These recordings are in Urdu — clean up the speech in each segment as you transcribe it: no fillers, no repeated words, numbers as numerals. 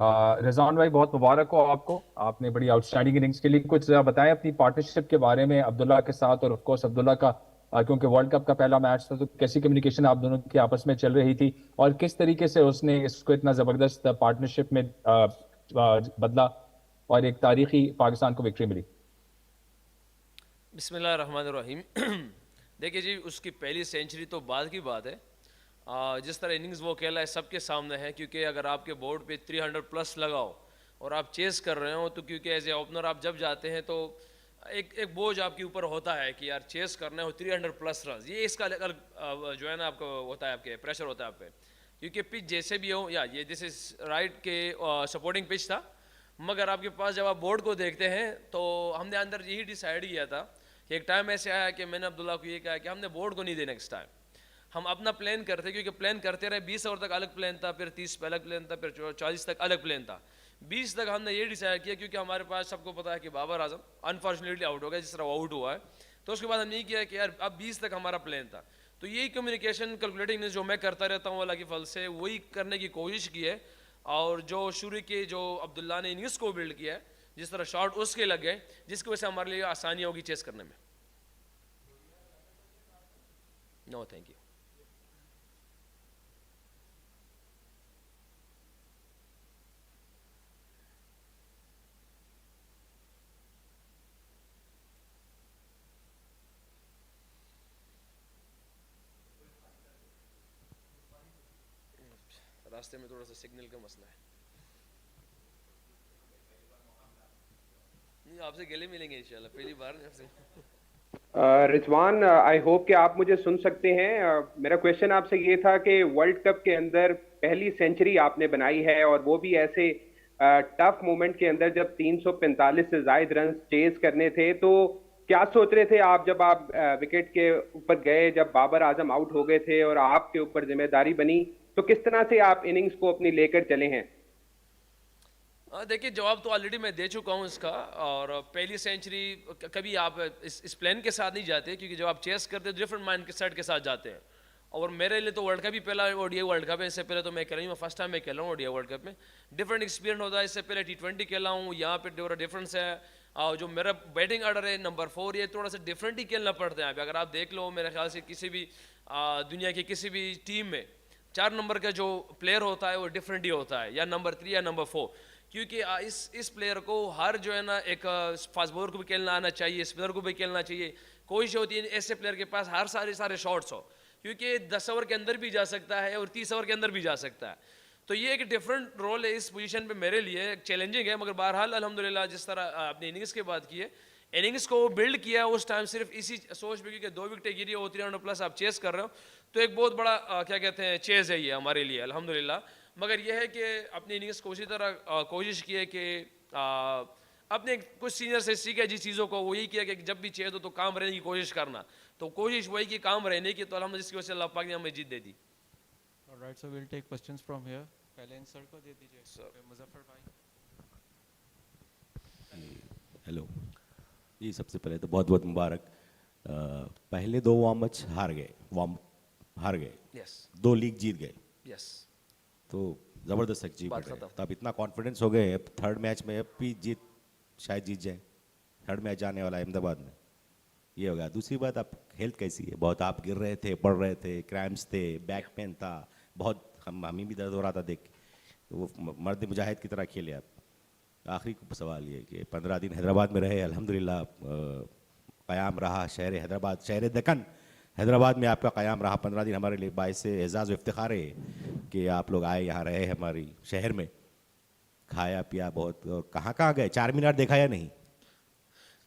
رضوان بھائی بہت مبارک ہو آپ کو، آپ نے بڑی آؤٹ اسٹینڈنگ اننگس کے لیے کچھ ذرا بتائیں اپنی پارٹنرشپ کے بارے میں عبداللہ کے ساتھ، اور آف کورس عبداللہ کا کیونکہ ورلڈ کپ کا پہلا میچ تھا تو کیسی کمیونیکیشن آپ دونوں کی آپس میں چل رہی تھی، اور کس طریقے سے اس نے اس کو اتنا زبردست پارٹنرشپ میں بدلا اور ایک تاریخی پاکستان کو وکٹری ملی؟ بسم اللہ الرحمن الرحیم. دیکھیے جی، اس کی پہلی سینچری تو بعد کی بات ہے. جس طرح اننگز وہ کھیلا ہے سب کے سامنے ہے، کیونکہ اگر آپ کے بورڈ پہ 300 پلس لگاؤ اور آپ چیز کر رہے ہو تو کیونکہ ایز اے اوپنر آپ جب جاتے ہیں تو ایک بوجھ آپ کے اوپر ہوتا ہے کہ یار چیز کرنا ہو 300 پلس رنز. یہ اس کا الگ جو ہے نا آپ کو ہوتا ہے، آپ کے پریشر ہوتا ہے آپ پہ، کیونکہ پچ جیسے بھی ہو یا یہ دس از رائٹ کے سپورٹنگ پچ تھا. مگر آپ کے پاس جب آپ بورڈ کو دیکھتے ہیں تو ہم نے اندر یہی ڈیسائیڈ کیا تھا کہ ایک ٹائم ایسے آیا کہ میں نے عبداللہ کو یہ کہا کہ ہم نے بورڈ کو نہیں دینا نیکسٹ ٹائم. ہم اپنا پلان کرتے، کیونکہ پلان کرتے رہے 20 اوور تک الگ پلان تھا، پھر 30 پہ الگ پلان تھا، پھر 40 تک الگ پلان تھا. 20 تک ہم نے یہ ڈیسائیڈ کیا کیونکہ ہمارے پاس سب کو پتا ہے کہ بابر اعظم انفارچونیٹلی آؤٹ ہو گیا جس طرح وہ آؤٹ ہوا ہے. تو اس کے بعد ہم نے یہ کیا کہ یار اب 20 تک ہمارا پلان تھا. تو یہی کمیونیکیشن کیلکولیٹنگ جو میں کرتا رہتا ہوں اللہ کی فضل سے وہی کرنے کی کوشش کی ہے. اور جو شروع کے جو عبداللہ نے اننگس کو بلڈ کیا ہے، جس طرح شاٹ اس کے لگ گئے، جس کی وجہ سے ہمارے لیے آسانی ہوگی چیز کرنے میں. نو تھینک یو. راستے میں تھوڑا سا سگنل کا مسئلہ ہے. نہیں، آپ سے گلے ملیں گے انشاءاللہ، پہلی بار نہیں آپ سے. رضوان، آئی ہوپ کہ آپ مجھے سن سکتے ہیں. میرا کویشچن آپ سے یہ تھا کہ ورلڈ کپ کے اندر پہلی سینچری آپ نے بنائی ہے، اور وہ بھی ایسے ٹف مومنٹ کے اندر جب 345 سے زائد رنز چیز کرنے تھے. تو کیا سوچ رہے تھے آپ جب آپ وکٹ کے اوپر گئے، جب بابر اعظم آؤٹ ہو گئے تھے اور آپ کے اوپر ذمہ داری بنی، تو کس طرح سے آپ اننگز کو اپنی لے کر چلے ہیں؟ دیکھیے جواب تو آلریڈی میں دے چکا ہوں اس کا. اور پہلی سینچری کبھی آپ اس پلان کے ساتھ نہیں جاتے، کیونکہ جب آپ چیس کرتے ہیں ڈفرنٹ مائنڈ سیٹ کے ساتھ جاتے ہیں. اور میرے لیے تو ورلڈ کپ ہی پہلا O D a world cup ہے. اس سے پہلے تو میں کھیلا ہوں، فرسٹ ٹائم میں کھیلا ہوں O D a world cup میں. ڈفرنٹ ایکسپیرینس ہوتا ہے. اس سے پہلے T20 کھیلا ہوں، یہاں پہ تھوڑا ڈفرینس ہے. اور جو میرا بیٹنگ آرڈر ہے نمبر 4، یہ تھوڑا سا ڈفرینٹ ہی کھیلنا پڑتا ہے. اگر آپ دیکھ لو میرے خیال سے کسی بھی دنیا کی کسی بھی ٹیم میں 4 نمبر کا جو پلیئر ہوتا ہے وہ ڈفرینٹ ہی ہوتا ہے، یا نمبر 3 یا نمبر 4. کیونکہ اس پلیئر کو ہر جو ہے نا ایک فاسٹ بولر کو بھی کھیلنا آنا چاہیے، اسپنر کو بھی کھیلنا چاہیے. کوشش ہوتی ہے ایسے پلیئر کے پاس ہر سارے شاٹس ہو، کیونکہ 10 اوور کے اندر بھی جا سکتا ہے اور 30 اوور کے اندر بھی جا سکتا ہے. تو یہ ایک ڈفرنٹ رول ہے اس پوزیشن پہ میرے لیے، چیلنجنگ ہے. مگر بہرحال الحمدللہ جس طرح اپنی اننگس کی بات کی ہے، اننگس کو بلڈ کیا اس ٹائم صرف اسی سوچ پہ، کیونکہ 2 وکٹیں گری ہو 300 پلس آپ چیز کر رہے ہو، تو ایک بہت بڑا کیا کہتے ہیں چیز ہے یہ ہمارے لیے الحمدللہ. مگر یہ ہے کہ اپنی اننگس کو اسی طرح کوشش کی ہے کہ اپنے کچھ سینئر سے سیکھا جس چیزوں کو، وہ یہی کیا کہ جب بھی چیز ہو تو کام رہنے کی کوشش کرنا. تو کوشش وہی کی کام رہنے کی، تو الحمدللہ جس کی وجہ سے اللہ پاک نے ہمیں جیت دے دی. Alright, so we'll take questions from here. پہلے انسر کو دے دیجیے مظفر بھائی. ہیلو جی، سب سے پہلے تو بہت بہت مبارک. پہلے 2 وارم اپس ہار گئے، یس 2 لیگ جیت گئے، یس تو زبردست بات اچیومنٹ ہے. ختم. تو اب اتنا کانفیڈنس ہو گئے، اب 3rd میچ میں اب بھی شاید جیت جائیں. 3rd میچ آنے والا ہے احمد آباد میں، یہ ہو گیا. دوسری بات، آپ ہیلتھ کیسی ہے؟ بہت آپ گر رہے تھے، پڑ رہے تھے، کرائمس تھے، بیک پین تھا بہت، ہمیں بھی درد ہو رہا تھا دیکھ کے. وہ مرد مجاہد کی طرح کھیلے آپ. آخری سوال یہ کہ 15 دن حیدرآباد میں رہے، الحمدللہ قیام رہا شہر حیدرآباد، شہر دکن حیدرآباد میں آپ کا قیام رہا 15 دن. ہمارے لیے باعث اعزاز و افتخار ہے کہ آپ لوگ آئے، یہاں رہے ہماری شہر میں، کھایا پیا بہت. کہاں کہاں گئے؟ 4 مینار دیکھا یا نہیں؟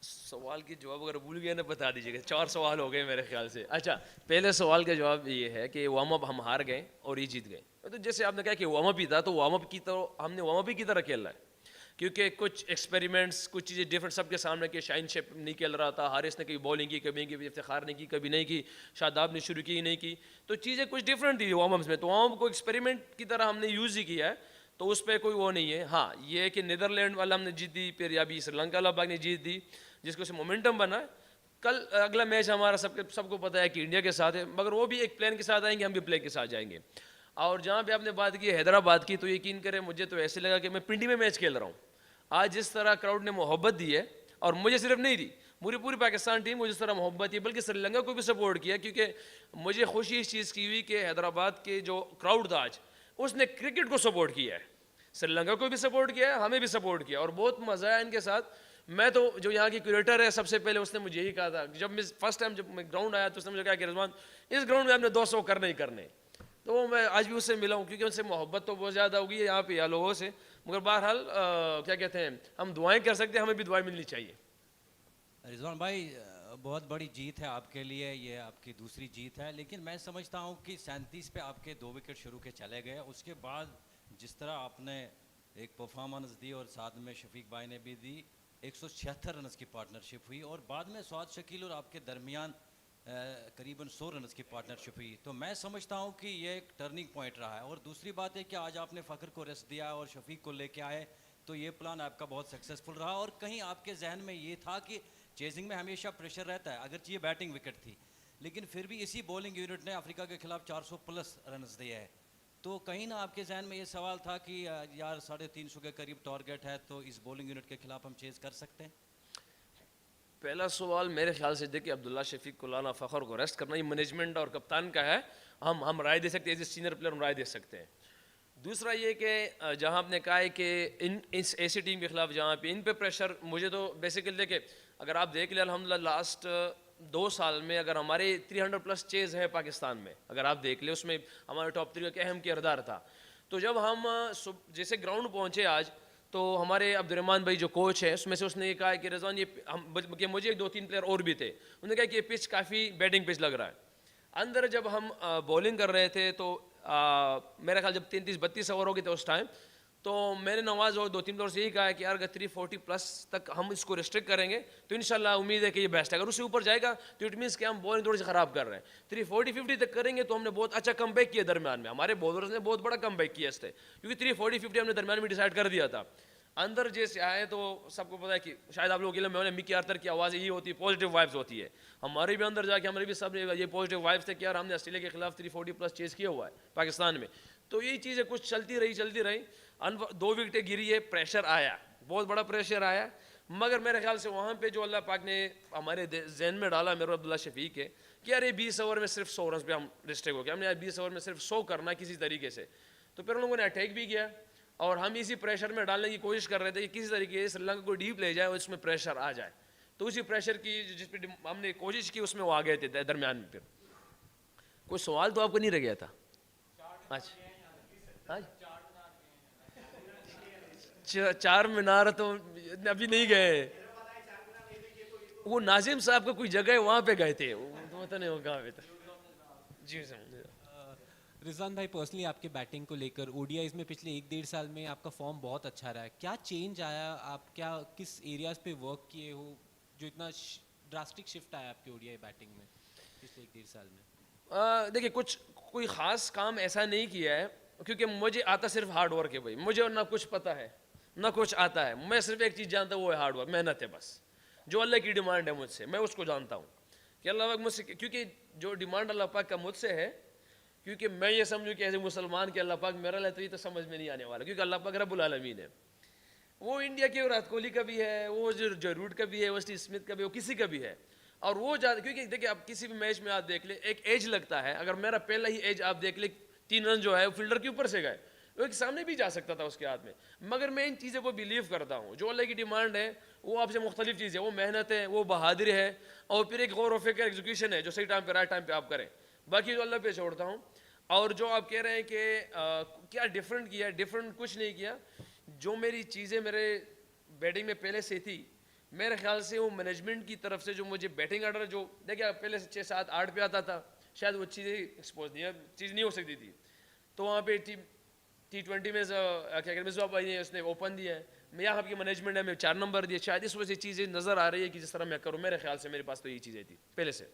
سوال کی جواب اگر بھول گئے نا بتا دیجیے گا. 4 سوال ہو گئے میرے خیال سے. اچھا، پہلے سوال کا جواب یہ ہے کہ وارم اپ ہم ہار گئے اور یہ جیت گئے. تو جیسے آپ نے کہا کہ وارم اپ ہی تھا، تو وارم اپ کی طرح ہم نے وارم اپ ہی کی طرح کھیلنا ہے، کیونکہ کچھ ایکسپیریمنٹس، کچھ چیزیں ڈفرنٹ سب کے سامنے کہ شاہین شیپ نہیں کھیل رہا تھا، حارث نے کبھی بولنگ کی، کبھی نہیں کی، افتخار نے کی، کبھی نہیں کی، شاداب نے شروع کی نہیں کی. تو چیزیں کچھ ڈفرینٹ تھی وارم اپس میں. تو وارم اپ کو ایکسپیریمنٹ کی طرح ہم نے یوز ہی کیا ہے، تو اس پہ کوئی وہ نہیں ہے. ہاں یہ ہے کہ نیدرلینڈ والا ہم نے جیت دی، پھر ابھی سری لنکا والا باغ نے جیت دی، جس کو سے مومنٹم بنا. کل اگلا میچ ہمارا سب کو پتہ ہے کہ انڈیا کے ساتھ ہے، مگر وہ بھی ایک پلان کے ساتھ آئیں گے، ہم بھی پلان کے ساتھ جائیں گے. اور جہاں پہ آپ نے بات کی حیدرآباد کی, تو یقین کریں مجھے تو ایسے لگا کہ میں پنڈی میں میچ کھیل رہا ہوں. آج جس طرح کراؤڈ نے محبت دی ہے, اور مجھے صرف نہیں دی, پوری پاکستان ٹیم کو جس طرح محبت دی, بلکہ سری لنکا کو بھی سپورٹ کیا, کیونکہ مجھے خوشی اس چیز کی ہوئی کہ حیدرآباد کے جو کراؤڈ تھا آج, اس نے کرکٹ کو سپورٹ کیا ہے, سری لنکا کو بھی سپورٹ کیا ہے, ہمیں بھی سپورٹ کیا, اور بہت مزہ آیا ان کے ساتھ. میں تو جو یہاں کی کیوریٹر ہے, سب سے پہلے اس نے مجھے یہی کہا تھا, جب میں فرسٹ ٹائم جب میں گراؤنڈ آیا تو اس نے مجھے کہا کہ رضوان اس گراؤنڈ میں آپ نے 200 کرنے ہی کرنے. تو میں آج بھی اس سے ملا ہوں, کیونکہ ان سے محبت تو بہت زیادہ ہوگی یہاں پہ لوگوں سے, مگر بہرحال کیا کہتے ہیں, ہم دعائیں کر سکتے ہیں, ہمیں بھی دعائیں ملنی چاہیے. رضوان بھائی بہت بڑی جیت ہے آپ کے لیے, یہ آپ کی دوسری جیت ہے, لیکن میں سمجھتا ہوں کہ 37 پہ آپ کے 2 وکٹ شروع کے چلے گئے, اس کے بعد جس طرح آپ نے ایک پرفارمنس دی اور ساتھ میں شفیق بھائی نے بھی دی, 176 رنز کی پارٹنرشپ ہوئی, اور بعد میں سعد شکیل اور آپ کے درمیان قریباً 100 رنز کی پارٹنرشپ ہوئی. تو میں سمجھتا ہوں کہ یہ ایک ٹرننگ پوائنٹ رہا ہے. اور دوسری بات ہے کہ آج آپ نے فخر کو ریسٹ دیا اور شفیق کو لے کے آئے, تو یہ پلان آپ کا بہت سکسیزفل رہا. اور کہیں آپ کے ذہن میں یہ تھا کہ چیزنگ میں ہمیشہ پریشر رہتا ہے, اگرچہ یہ بیٹنگ وکٹ تھی, لیکن پھر بھی اسی بولنگ یونٹ نے افریقہ کے خلاف 400 پلس رنز دیے ہے, تو کہیں نہ آپ کے ذہن میں یہ سوال تھا کہ یار 350 کے قریب ٹارگیٹ ہے, تو اس بولنگ یونٹ کے خلاف ہم چیز کر سکتے ہیں؟ پہلا سوال میرے خیال سے دیکھیں, عبداللہ شفیق کو لانا, فخر کو ریسٹ کرنا, یہ مینجمنٹ اور کپتان کا ہے, ہم رائے دے سکتے ہیں, ایز اے سینئر پلیئر ہم رائے دے سکتے ہیں. دوسرا یہ کہ جہاں آپ نے کہا ہے کہ اس ایسی ٹیم کے خلاف جہاں پہ ان پہ پریشر, مجھے تو بیسیکلی دیکھیں اگر آپ دیکھ لیں الحمدللہ لاسٹ 2 سال میں اگر ہمارے 300 پلس چیز ہے پاکستان میں, اگر آپ دیکھ لیں اس میں ہمارے ٹاپ 3 کا اہم کردار تھا. تو جب ہم جیسے گراؤنڈ پہنچے آج, تو ہمارے عبد الرحمان بھائی جو کوچ ہے, اس میں سے اس نے یہ کہا کہ رضوان یہ کہ مجھے 2-3 پلیئر اور بھی تھے, انہوں نے کہا کہ یہ پچ کافی بیٹنگ پچ لگ رہا ہے. اندر جب ہم بولنگ کر رہے تھے تو میرا خیال جب 33-32 اوور ہو گئے تھے اس ٹائم, تو میں نے نواز اور 2-3 پلیئر سے یہی کہا کہ یار اگر 340 پلس تک ہم اس کو ریسٹرکٹ کریں گے تو انشاءاللہ امید ہے کہ یہ بیسٹ ہے. اگر اس سے اوپر جائے گا تو اٹ مینس کہ ہم بولنگ تھوڑی سی خراب کر رہے ہیں. 340-50 تک کریں گے تو ہم نے بہت اچھا کم بیک کیا درمیان میں, ہمارے بولرز نے بہت بڑا کم بیک کیا اس سے, کیونکہ 340-50 ہم نے درمیان میں ڈیسائیڈ کر دیا تھا. اندر جیسے آئے تو سب کو پتا ہے کہ شاید آپ لوگوں کے علم میں مکی آرتھر کی آواز یہی ہوتی ہے, پازیٹیو وائبس ہوتی ہے. ہمارے بھی اندر جا کے ہمارے بھی سب نے یہ پازیٹیو وائبس تھے کہ یار ہم نے آسٹریلیا کے خلاف 340 پلس چیز کیا ہوا ہے پاکستان میں. تو یہی چیزیں کچھ چلتی رہی, 2 وکٹیں گری ہے, پریشر آیا, بہت بڑا پریشر آیا, مگر میرے خیال سے وہاں پہ جو اللہ پاک نے ہمارے ذہن میں ڈالا میرے عبداللہ شفیق ہے کہ یار یہ 20 اوور میں صرف 100 رنز پہ ہم ریسٹرکٹ ہو گیا, ہم نے 20 اوور میں صرف 100 کرنا کسی طریقے سے. تو پھر ان لوگوں نے اٹیک بھی کیا, اور ہم اسی پریشر میں ڈالنے کی کوشش کر رہے تھے کہ کسی طریقے سے سری لنکا کو ڈیپ لے جائے اور اس میں پریشر آ جائے. تو اسی پریشر کی جس پہ ہم نے کوشش کی اس میں وہ آ گئے تھے درمیان میں. پھر کوئی سوال تو آپ کو نہیں رہ گیا تھا؟ اچھا, چار مینار تو ابھی نہیں گئے, وہ ناظم صاحب کا کوئی جگہ ہے وہاں پہ گئے تھے, وہ تو نہیں ہوگا ابھی تک. جی سر. رضوان بھائی پرسنلی آپ کے بیٹنگ کو لے کر او ڈی آئیز میں پچھلے 1-1.5 سال میں آپ کا فارم بہت اچھا رہا ہے, کیا چینج آیا, آپ کیا کس ایریاز پہ ورک کیے ہو جو اتنا ڈراسٹک شفٹ آیا آپ کے او ڈی آئی بیٹنگ میں پچھلے 1-1.5 سال میں؟ دیکھیے کوئی خاص کام ایسا نہیں کیا ہے, کیونکہ مجھے آتا صرف ہارڈ ورک ہے بھائی, مجھے نہ کچھ پتہ ہے نہ کچھ آتا ہے, میں صرف ایک چیز جانتا ہوں وہ ہے ہارڈ ورک, محنت ہے بس. جو اللہ کی ڈیمانڈ ہے مجھ سے میں اس کو جانتا ہوں کہ اللہ پاک مجھ سے, کیونکہ جو ڈیمانڈ اللہ پاک کا مجھ سے ہے, کیونکہ میں یہ سمجھوں کہ ایسے مسلمان کہ اللہ پاک میرا لیتا, یہ تو سمجھ میں نہیں آنے والا, کیونکہ اللہ پاک رب العالمین ہے. وہ انڈیا کے وراٹ کوہلی کا بھی ہے, وہ جو روٹ کا بھی ہے, وسٹی اسمتھ کا بھی ہے, وہ کسی کا بھی ہے. اور وہ کیونکہ دیکھیں آپ کسی بھی میچ میں آپ دیکھ لیں ایک ایج لگتا ہے, اگر میرا پہلا ہی ایج آپ دیکھ لیں 3 رن جو ہے وہ فیلڈر کے اوپر سے گئے, وہ ایک سامنے بھی جا سکتا تھا اس کے ہاتھ میں. مگر میں ان چیزوں کو بلیو کرتا ہوں, جو اللہ کی ڈیمانڈ ہے وہ آپ سے مختلف چیز ہے, وہ محنت ہے, وہ بہادری ہے, اور پھر ایک غور و فکر ایگزیکیوشن ہے جو صحیح ٹائم پہ رائٹ ٹائم پہ آپ کریں. باقی جو اللہ پہ چھوڑتا ہوں. اور جو آپ کہہ رہے ہیں کہ کیا ڈیفرنٹ کیا, ڈیفرنٹ کچھ نہیں کیا. جو میری چیزیں میرے بیٹنگ میں پہلے سے تھی, میرے خیال سے وہ مینجمنٹ کی طرف سے جو مجھے بیٹنگ آرڈر جو دیکھیں پہلے سے 6-7-8 پہ آتا تھا, شاید وہ چیزیں ایکسپوز نہیں ہو سکتی تھی. تو وہاں پہ T20 میں کیا کہتے ہیں مصباح بھائی نے اس نے اوپن دیا ہے, میں یہاں کی مینجمنٹ ہے میں 4 نمبر دیا, شاید اس وجہ سے چیزیں نظر آ رہی ہے کہ جس طرح میں کروں. میرے خیال سے میرے پاس تو یہی چیزیں تھی پہلے سے.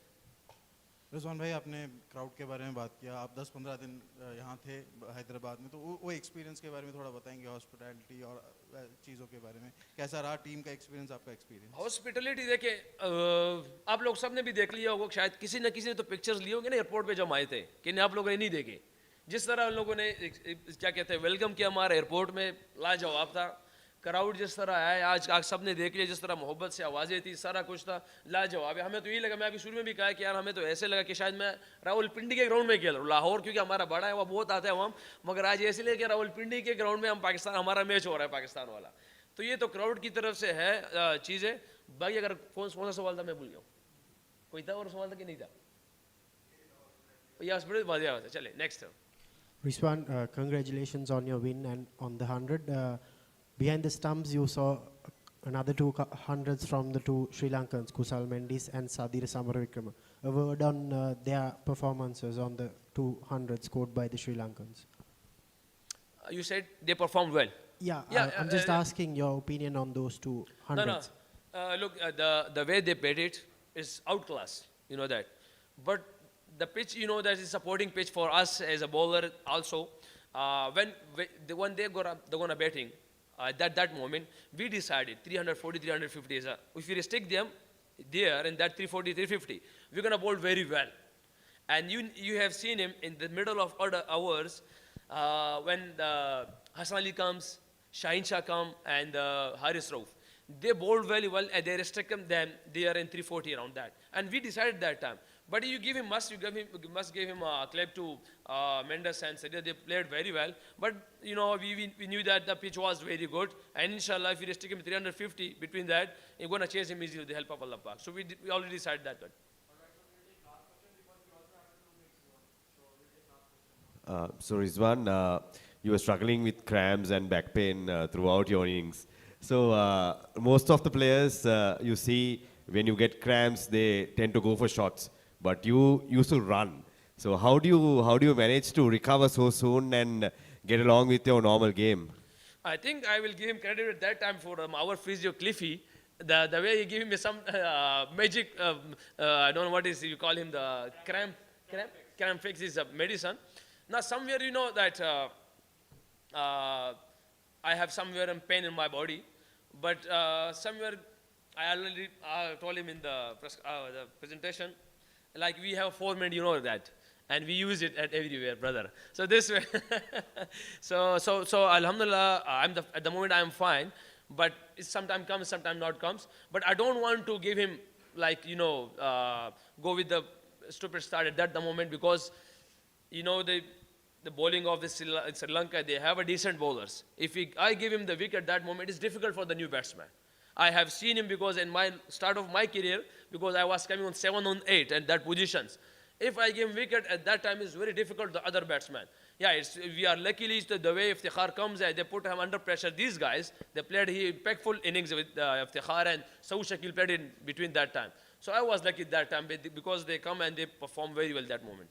رضوان بھائی آپ نے کراؤڈ کے بارے میں بات کیا, آپ 10-15 دن یہاں تھے حیدرآباد میں, تو وہ ایکسپیرینس کے بارے میں تھوڑا بتائیں گے, ہاسپٹیلٹی اور چیزوں کے بارے میں کیسا رہا, ٹیم کا ایکسپیرینس, آپ کا ایکسپیرینس؟ ہاسپٹیلٹی دیکھیں آپ لوگ سب نے بھی دیکھ لیا ہوگا, شاید کسی نہ کسی نے تو پکچرز لی ہوں گے نا ایئرپورٹ پہ جب آئے تھے, کہ نہیں آپ لوگوں نے نہیں دیکھے. جس طرح ان لوگوں نے کیا کہتے ہیں ویلکم کیا ہمارے ایئرپورٹ میں، لاجواب تھا. کراؤڈ جس طرح آیا آج سب نے دیکھ لیا، جس طرح محبت سے آوازیں تھی، سارا کچھ تھا، لاجواب ہے. ہمیں تو یہ لگا، میں ابھی شروع میں بھی کہا کہ یار ہمیں تو ایسے لگا کہ شاید میں راول پنڈی کے گراؤنڈ میں کھیل رہا ہوں. لاہور کیونکہ ہمارا بڑا ہے، وہ بہت آتا ہے وہاں، مگر آج ایسے لے کہ راول پنڈی کے گراؤنڈ میں ہم پاکستان، ہمارا میچ ہو رہا ہے پاکستان والا. تو یہ تو کراؤڈ کی طرف سے ہے چیزیں. باقی اگر کون سا سوال تھا میں بھول گیا ہوں، کوئی تھا اور سوال تھا کہ نہیں تھا؟ یس بڑے واضح بات ہے. چلے next. Rizwan, congratulations on your win and on the 100. Behind the stumps, you saw another two hundreds from the two Sri Lankans, Kusal Mendis and Sadir Samaravikrama. A word on their performances on the 200 scored by the Sri Lankans. You said they performed well. Yeah, I'm just asking your opinion on those two hundreds. No. Look, the way they played it is outclass. You know that. But the pitch, you know, that is supporting pitch for us as a bowler also. When they gonna batting, that moment, we decided 340, 350 is if we restrict them there in that 340, 350, we're gonna bowl very well. And you have seen him in the middle of other hours when Hassan Ali comes, Shaheen Shah come, and Haris Rauf. They bowled very well and they restricted them there in 340 around that. And we decided that time. But you must give him a clap to Mendes and Sadia. They played very well. But you know, we knew that the pitch was very good. And inshallah, if we restrict him 350 between that, we're going to chase him easily with the help of Allah Pak. So we already decided that one. So Rizwan, you were struggling with cramps and back pain throughout your innings. So most of the players you see, when you get cramps, they tend to go for shots. But you used to run. So how do you manage to recover so soon and get along with your normal game? I think I will give him credit at that time for our physio Cliffy. The way he gave me some magic, I don't know what is you call him, the cramp fix is a medicine. Now somewhere you know that I have somewhere pain in my body, but somewhere I already told him in the presentation, like we have a 4-minute, you know that, and we use it at everywhere, brother. So this way, so Alhamdulillah, at the moment I am fine, but it sometimes comes, sometimes not comes. But I don't want to give him like go with the stupid start at that the moment, because you know the bowling of the Sri Lanka, they have a decent bowlers. If I give him the wicket at that moment, it's difficult for the new batsman. I have seen him because in my start of my career, because I was coming on 7 on 8 and that positions. If I give him wicket at that time, it's very difficult the other batsman. Yeah, we are luckily the way Iftikhar comes, they put him under pressure. These guys, they played impactful innings with Iftikhar, and Saud Shakil played in between that time. So I was lucky that time because they come and they perform very well that moment.